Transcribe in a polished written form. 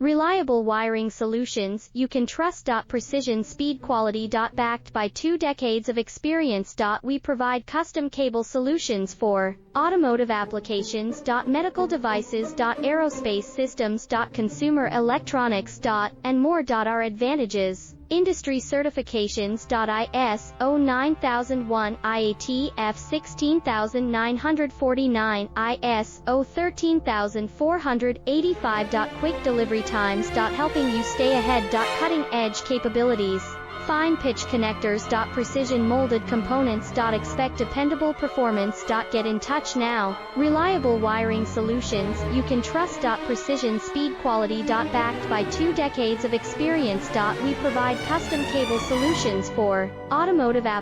Reliable wiring solutions you can trust. Precision speed quality. Backed by 2 decades of experience. We provide custom cable solutions for automotive applications. Medical devices. Aerospace systems. Consumer electronics. And more. Our advantages: industry certifications. ISO 9001, IATF 16949, ISO 13485. Quick delivery times. Helping you stay ahead. Cutting edge capabilities. Fine pitch connectors. Precision molded components. Expect dependable performance. Get in touch now. Reliable wiring solutions you can trust. Precision speed quality. Backed by 2 decades of experience. We provide custom cable solutions for automotive applications.